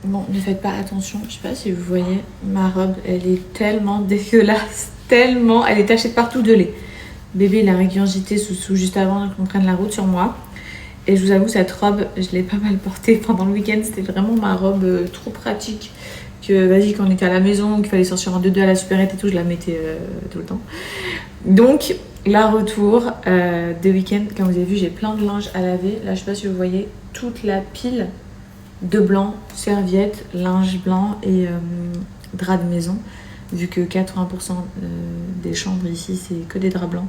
Bon, ne faites pas attention, je sais pas si vous voyez, ma robe, elle est tellement dégueulasse, tellement, elle est tachée de partout de lait. Bébé, il a régurgité sous juste avant qu'on prenne la route sur moi. Et je vous avoue, cette robe, je l'ai pas mal portée pendant le week-end. C'était vraiment ma robe trop pratique. Que vas-y, quand on était à la maison, qu'il fallait sortir en 2-2 à la supérette et tout, je la mettais tout le temps. Donc, là, retour de week-end. Comme vous avez vu, j'ai plein de linge à laver. Là, je sais pas si vous voyez toute la pile de blanc, serviettes, linge blanc et draps de maison. Vu que 80% des chambres ici, c'est que des draps blancs.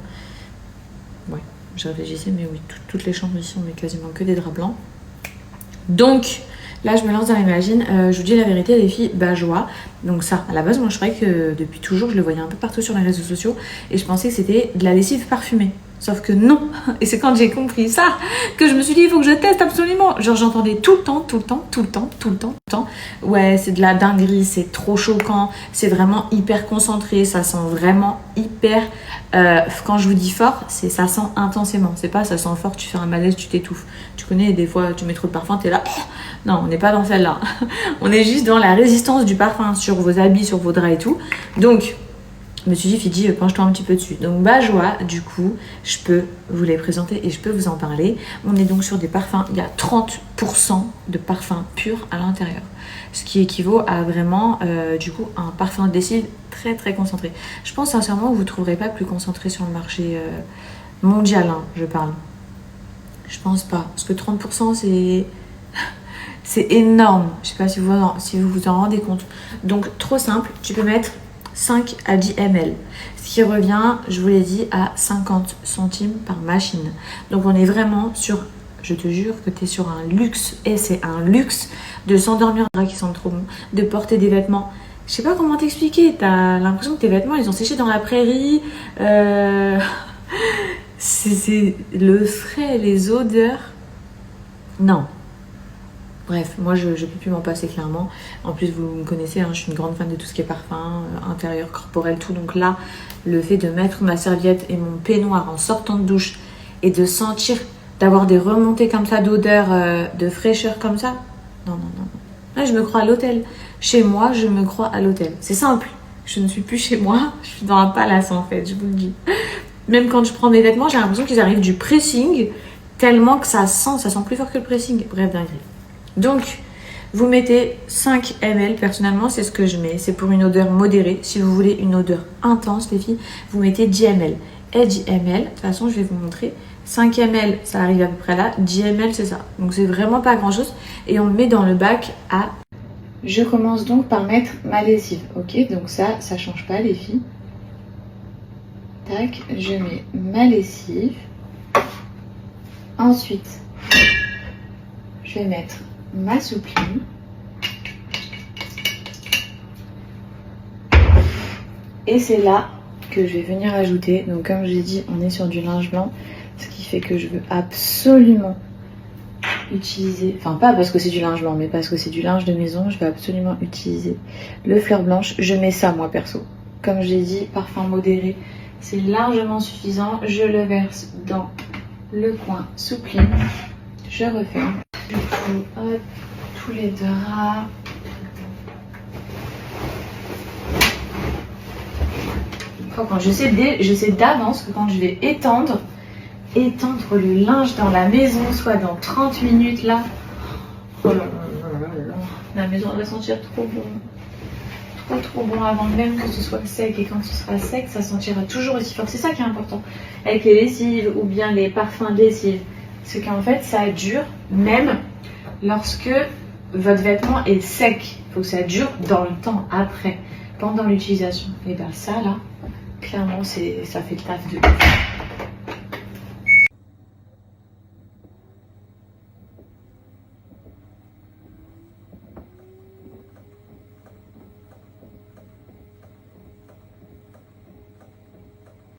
Ouais. Je réfléchissais, mais oui, toutes les chambres ici, on met quasiment que des draps blancs. Donc, là, je me lance dans les machines. Je vous dis la vérité, les filles, joie. Donc ça, à la base, moi, je croyais que depuis toujours, je le voyais un peu partout sur les réseaux sociaux. Et je pensais que c'était de la lessive parfumée. Sauf que non. Et c'est quand j'ai compris ça que je me suis dit, il faut que je teste absolument. Genre, j'entendais tout le temps. Ouais, c'est de la dinguerie, c'est trop choquant. C'est vraiment hyper concentré. Ça sent vraiment hyper... quand je vous dis fort, ça sent intensément. C'est pas ça sent fort, tu fais un malaise, tu t'étouffes. Tu connais, des fois, tu mets trop de parfum, t'es là... Non, on n'est pas dans celle-là. On est juste dans la résistance du parfum sur vos habits, sur vos draps et tout. Donc... je me suis dit, Fidji, penche-toi un petit peu dessus. Donc, joie, du coup, je peux vous les présenter et je peux vous en parler. On est donc sur des parfums. Il y a 30% de parfums purs à l'intérieur. Ce qui équivaut à vraiment, du coup, un parfum de lessive très, très concentré. Je pense sincèrement que vous ne trouverez pas plus concentré sur le marché mondial, hein, je parle. Je pense pas. Parce que 30%, c'est énorme. Je sais pas si vous vous en rendez compte. Donc, trop simple. Tu peux mettre 5 à 10 ml, ce qui revient, je vous l'ai dit, à 50 centimes par machine. Donc on est vraiment sur, je te jure que tu es sur un luxe, et c'est un luxe de s'endormir qui sentent trop bon, de porter des vêtements. Je sais pas comment t'expliquer, t'as l'impression que tes vêtements ils ont séché dans la prairie. C'est le frais, les odeurs. Non. Bref, moi je peux plus m'en passer clairement. En plus vous me connaissez, hein, je suis une grande fan de tout ce qui est parfum, intérieur, corporel, tout. Donc là, le fait de mettre ma serviette et mon peignoir en sortant de douche et de sentir, d'avoir des remontées comme ça d'odeur, de fraîcheur comme ça. Non. Là je me crois à l'hôtel. Chez moi, je me crois à l'hôtel. C'est simple, je ne suis plus chez moi, je suis dans un palace en fait, je vous le dis. Même quand je prends mes vêtements, j'ai l'impression qu'ils arrivent du pressing, tellement que ça sent plus fort que le pressing. Bref, dinguerie. Donc, vous mettez 5 ml, personnellement, c'est ce que je mets. C'est pour une odeur modérée. Si vous voulez une odeur intense, les filles, vous mettez 10 ml. Et 10 ml, de toute façon, je vais vous montrer. 5 ml, ça arrive à peu près là. 10 ml, c'est ça. Donc, c'est vraiment pas grand-chose. Et on le met dans le bac à... Je commence donc par mettre ma lessive. Ok, donc ça change pas, les filles. Tac, je mets ma lessive. Ensuite, je vais mettre ma soupline. Et c'est là que je vais venir ajouter. Donc comme je l'ai dit, on est sur du linge blanc. Ce qui fait que je veux absolument utiliser... Enfin pas parce que c'est du linge blanc, mais parce que c'est du linge de maison. Je vais absolument utiliser le fleur blanche. Je mets ça moi perso. Comme je l'ai dit, parfum modéré. C'est largement suffisant. Je le verse dans le coin soupline. Je referme. Du coup, hop, tous les draps. Enfin, quand je sais d'avance que quand je vais étendre le linge dans la maison, soit dans 30 minutes là, oh là là là là, la maison va sentir trop bon. Trop bon avant même que ce soit sec. Et quand ce sera sec, ça sentira toujours aussi fort. C'est ça qui est important avec les lessives ou bien les parfums de lessive. C'est qu'en fait, ça dure même lorsque votre vêtement est sec. Il faut que ça dure dans le temps, après, pendant l'utilisation. Et bien ça, là, clairement, ça fait le taf de...